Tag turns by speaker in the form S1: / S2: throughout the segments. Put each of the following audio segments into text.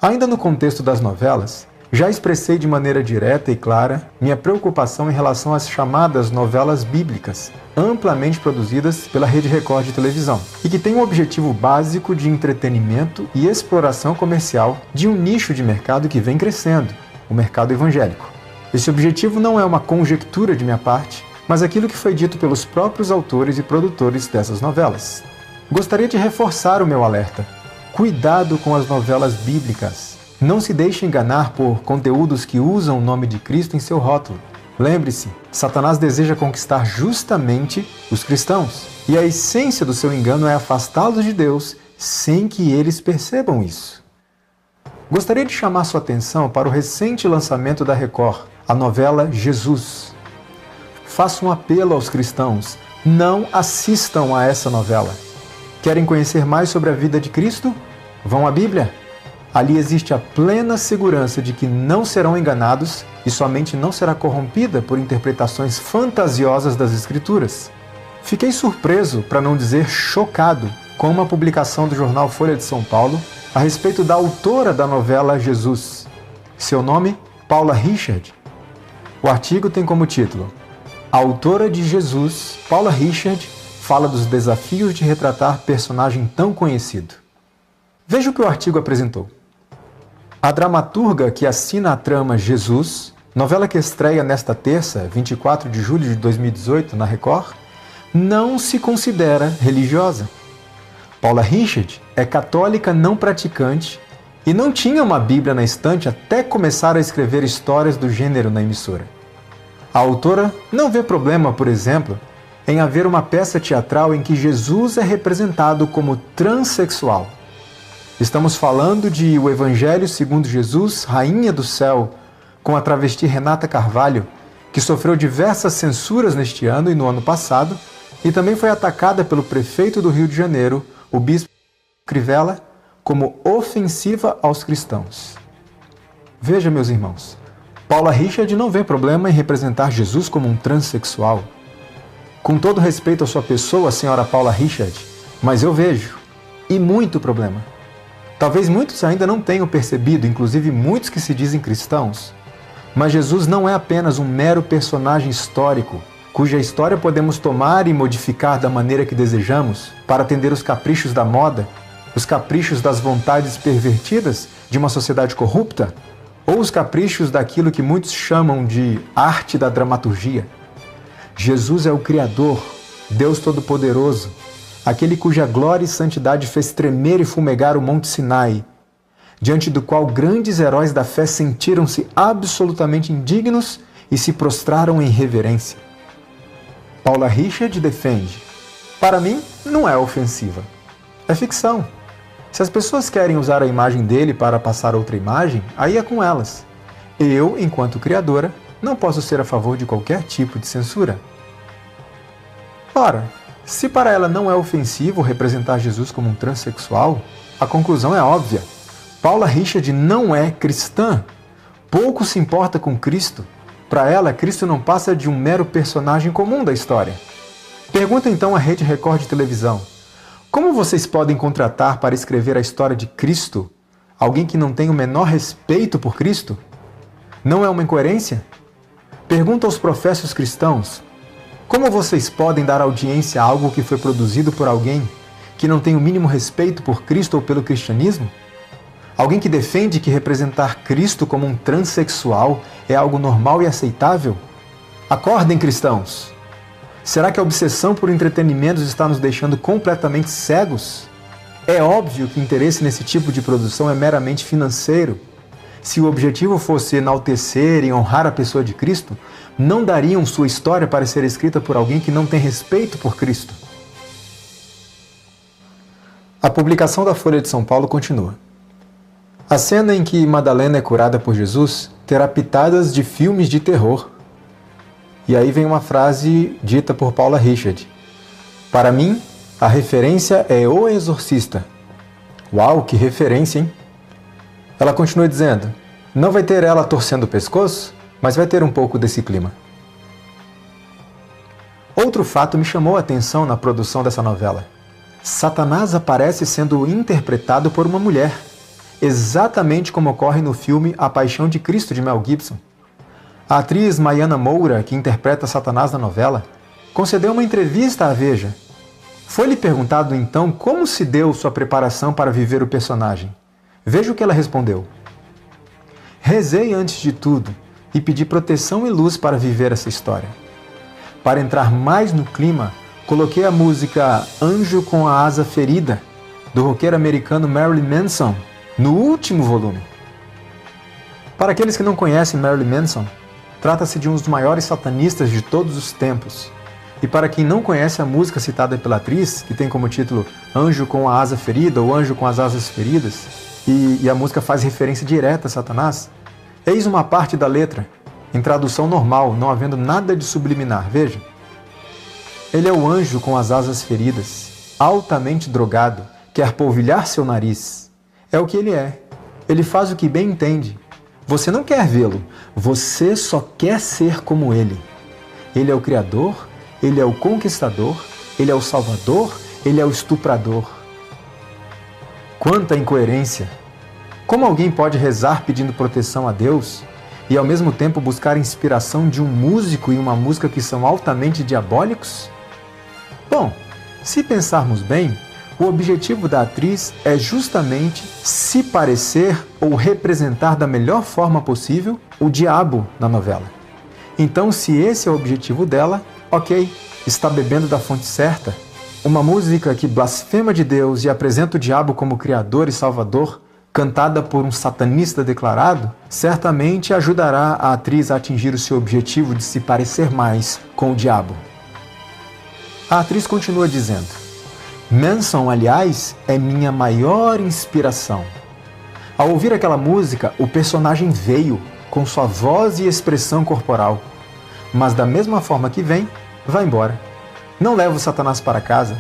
S1: Ainda no contexto das novelas, já expressei de maneira direta e clara minha preocupação em relação às chamadas novelas bíblicas, amplamente produzidas pela Rede Record de televisão, e que têm o objetivo básico de entretenimento e exploração comercial de um nicho de mercado que vem crescendo, o mercado evangélico. Esse objetivo não é uma conjectura de minha parte, mas aquilo que foi dito pelos próprios autores e produtores dessas novelas. Gostaria de reforçar o meu alerta. Cuidado com as novelas bíblicas. Não se deixe enganar por conteúdos que usam o nome de Cristo em seu rótulo. Lembre-se, Satanás deseja conquistar justamente os cristãos. E a essência do seu engano é afastá-los de Deus sem que eles percebam isso. Gostaria de chamar sua atenção para o recente lançamento da Record, a novela Jesus. Faço um apelo aos cristãos: não assistam a essa novela. Querem conhecer mais sobre a vida de Cristo? Vão à Bíblia. Ali existe a plena segurança de que não serão enganados e sua mente não será corrompida por interpretações fantasiosas das Escrituras. Fiquei surpreso, para não dizer chocado, com uma publicação do jornal Folha de São Paulo a respeito da autora da novela Jesus. Seu nome, Paula Richard. O artigo tem como título: A autora de Jesus, Paula Richard, fala dos desafios de retratar personagem tão conhecido. Veja o que o artigo apresentou. A dramaturga que assina a trama Jesus, novela que estreia nesta terça, 24 de julho de 2018, na Record, não se considera religiosa. Paula Richard é católica não praticante e não tinha uma Bíblia na estante até começar a escrever histórias do gênero na emissora. A autora não vê problema, por exemplo, em haver uma peça teatral em que Jesus é representado como transexual. Estamos falando de O Evangelho segundo Jesus, Rainha do Céu, com a travesti Renata Carvalho, que sofreu diversas censuras neste ano e no ano passado, e também foi atacada pelo prefeito do Rio de Janeiro, o bispo Crivella, como ofensiva aos cristãos. Veja, meus irmãos, Paula Richard não vê problema em representar Jesus como um transexual. Com todo respeito à sua pessoa, senhora Paula Richard, mas eu vejo, e muito problema. Talvez muitos ainda não tenham percebido, inclusive muitos que se dizem cristãos, mas Jesus não é apenas um mero personagem histórico, cuja história podemos tomar e modificar da maneira que desejamos para atender os caprichos da moda, os caprichos das vontades pervertidas de uma sociedade corrupta, ou os caprichos daquilo que muitos chamam de arte da dramaturgia. Jesus é o Criador, Deus Todo-Poderoso, aquele cuja glória e santidade fez tremer e fumegar o Monte Sinai, diante do qual grandes heróis da fé sentiram-se absolutamente indignos e se prostraram em reverência. Paula Richard defende: para mim, não é ofensiva. É ficção. Se as pessoas querem usar a imagem dele para passar outra imagem, aí é com elas. Eu, enquanto criadora, não posso ser a favor de qualquer tipo de censura. Ora, se para ela não é ofensivo representar Jesus como um transexual, a conclusão é óbvia. Paula Richard não é cristã. Pouco se importa com Cristo. Para ela, Cristo não passa de um mero personagem comum da história. Pergunta então à Rede Record de televisão: como vocês podem contratar para escrever a história de Cristo alguém que não tem o menor respeito por Cristo? Não é uma incoerência? Pergunta aos professos cristãos: como vocês podem dar audiência a algo que foi produzido por alguém que não tem o mínimo respeito por Cristo ou pelo cristianismo? Alguém que defende que representar Cristo como um transexual é algo normal e aceitável? Acordem, cristãos! Será que a obsessão por entretenimentos está nos deixando completamente cegos? É óbvio que o interesse nesse tipo de produção é meramente financeiro. Se o objetivo fosse enaltecer e honrar a pessoa de Cristo, não dariam sua história para ser escrita por alguém que não tem respeito por Cristo. A publicação da Folha de São Paulo continua. A cena em que Madalena é curada por Jesus terá pitadas de filmes de terror. E aí vem uma frase dita por Paula Richard. Para mim, a referência é O Exorcista. Uau, que referência, hein? Ela continua dizendo: não vai ter ela torcendo o pescoço, mas vai ter um pouco desse clima. Outro fato me chamou a atenção na produção dessa novela. Satanás aparece sendo interpretado por uma mulher. exatamente como ocorre no filme A Paixão de Cristo, de Mel Gibson. A atriz Maiana Moura, que interpreta Satanás na novela, concedeu uma entrevista à Veja. Foi-lhe perguntado então como se deu sua preparação para viver o personagem. Veja o que ela respondeu. Rezei antes de tudo e pedi proteção e luz para viver essa história. Para entrar mais no clima, coloquei a música Anjo com a Asa Ferida, do roqueiro americano Marilyn Manson, no último volume. Para aqueles que não conhecem Marilyn Manson, trata-se de um dos maiores satanistas de todos os tempos. E para quem não conhece a música citada pela atriz, que tem como título Anjo com a Asa Ferida ou Anjo com as Asas Feridas, e a música faz referência direta a Satanás, eis uma parte da letra, em tradução normal, não havendo nada de subliminar. Veja. Ele é o anjo com as asas feridas, altamente drogado, quer polvilhar seu nariz. É o que ele é. Ele faz o que bem entende. Você não quer vê-lo, você só quer ser como ele. Ele é o Criador, ele é o Conquistador, ele é o Salvador, ele é o Estuprador. Quanta incoerência! Como alguém pode rezar pedindo proteção a Deus e ao mesmo tempo buscar inspiração de um músico e uma música que são altamente diabólicos? Bom, se pensarmos bem, o objetivo da atriz é justamente se parecer ou representar da melhor forma possível o diabo na novela. Então, se esse é o objetivo dela, ok, está bebendo da fonte certa. Uma música que blasfema de Deus e apresenta o diabo como Criador e Salvador, cantada por um satanista declarado, certamente ajudará a atriz a atingir o seu objetivo de se parecer mais com o diabo. A atriz continua dizendo: Manson, aliás, é minha maior inspiração. Ao ouvir aquela música, o personagem veio, com sua voz e expressão corporal. Mas da mesma forma que vem, vai embora. Não leva o Satanás para casa.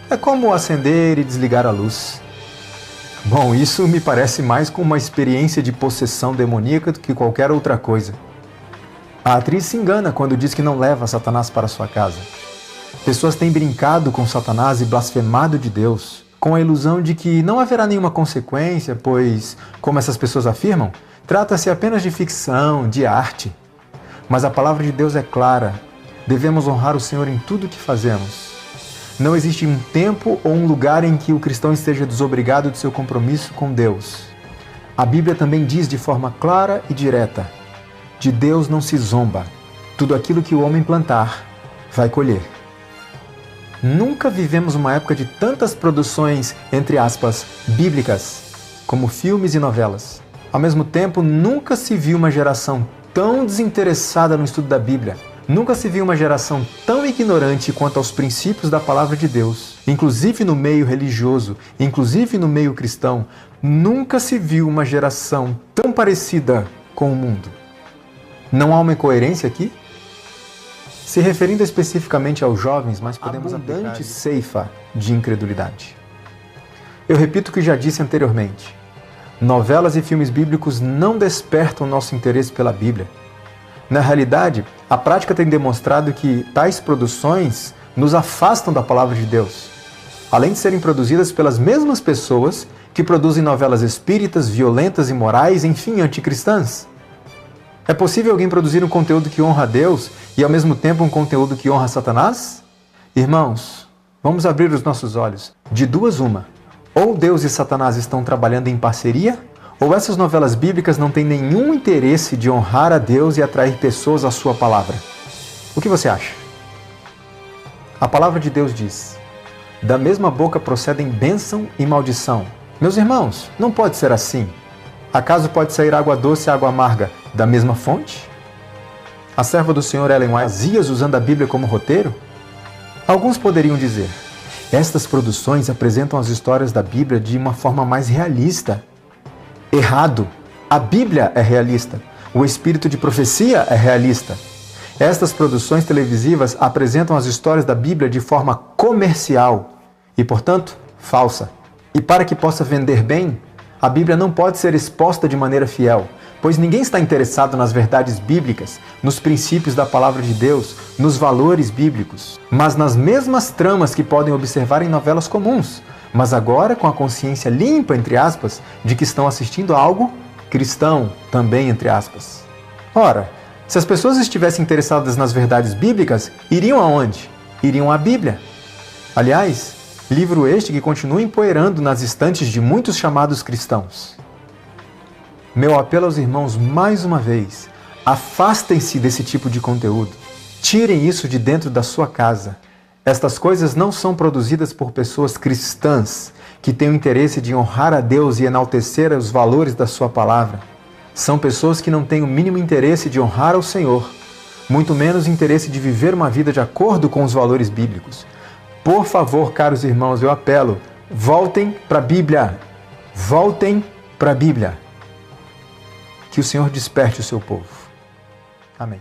S1: É como acender e desligar a luz. Bom, isso me parece mais com uma experiência de possessão demoníaca do que qualquer outra coisa. A atriz se engana quando diz que não leva Satanás para sua casa. Pessoas têm brincado com Satanás e blasfemado de Deus, com a ilusão de que não haverá nenhuma consequência, pois, como essas pessoas afirmam, trata-se apenas de ficção, de arte. Mas a palavra de Deus é clara. Devemos honrar o Senhor em tudo o que fazemos. Não existe um tempo ou um lugar em que o cristão esteja desobrigado de seu compromisso com Deus. A Bíblia também diz de forma clara e direta: de Deus não se zomba. Tudo aquilo que o homem plantar, vai colher. Nunca vivemos uma época de tantas produções, entre aspas, bíblicas, como filmes e novelas. Ao mesmo tempo, nunca se viu uma geração tão desinteressada no estudo da Bíblia. Nunca se viu uma geração tão ignorante quanto aos princípios da palavra de Deus. Inclusive no meio religioso, inclusive no meio cristão, nunca se viu uma geração tão parecida com o mundo. Não há uma incoerência aqui? Se referindo especificamente aos jovens, mas podemos abundante ceifa de incredulidade. Eu repito o que já disse anteriormente. Novelas e filmes bíblicos não despertam nosso interesse pela Bíblia. Na realidade, a prática tem demonstrado que tais produções nos afastam da palavra de Deus, além de serem produzidas pelas mesmas pessoas que produzem novelas espíritas, violentas, imorais, enfim, anticristãs. É possível alguém produzir um conteúdo que honra a Deus e ao mesmo tempo um conteúdo que honra Satanás? Irmãos, vamos abrir os nossos olhos. De duas uma. Ou Deus e Satanás estão trabalhando em parceria, ou essas novelas bíblicas não têm nenhum interesse de honrar a Deus e atrair pessoas à sua palavra. O que você acha? A palavra de Deus diz: da mesma boca procedem bênção e maldição. Meus irmãos, não pode ser assim. Acaso pode sair água doce e água amarga da mesma fonte? A serva do Senhor Ellen White Azias usando a Bíblia como roteiro? Alguns poderiam dizer: estas produções apresentam as histórias da Bíblia de uma forma mais realista. Errado! A Bíblia é realista. O espírito de profecia é realista. Estas produções televisivas apresentam as histórias da Bíblia de forma comercial e, portanto, falsa. E para que possa vender bem, a Bíblia não pode ser exposta de maneira fiel, pois ninguém está interessado nas verdades bíblicas, nos princípios da palavra de Deus, nos valores bíblicos, mas nas mesmas tramas que podem observar em novelas comuns, mas agora com a consciência limpa, entre aspas, de que estão assistindo a algo cristão, também entre aspas. Ora, se as pessoas estivessem interessadas nas verdades bíblicas, iriam aonde? Iriam à Bíblia. Aliás, livro este que continua empoeirando nas estantes de muitos chamados cristãos. Meu apelo aos irmãos, mais uma vez, afastem-se desse tipo de conteúdo. Tirem isso de dentro da sua casa. Estas coisas não são produzidas por pessoas cristãs que têm o interesse de honrar a Deus e enaltecer os valores da sua palavra. São pessoas que não têm o mínimo interesse de honrar ao Senhor, muito menos interesse de viver uma vida de acordo com os valores bíblicos. Por favor, caros irmãos, eu apelo, voltem para a Bíblia. Voltem para a Bíblia. Que o Senhor desperte o seu povo. Amém.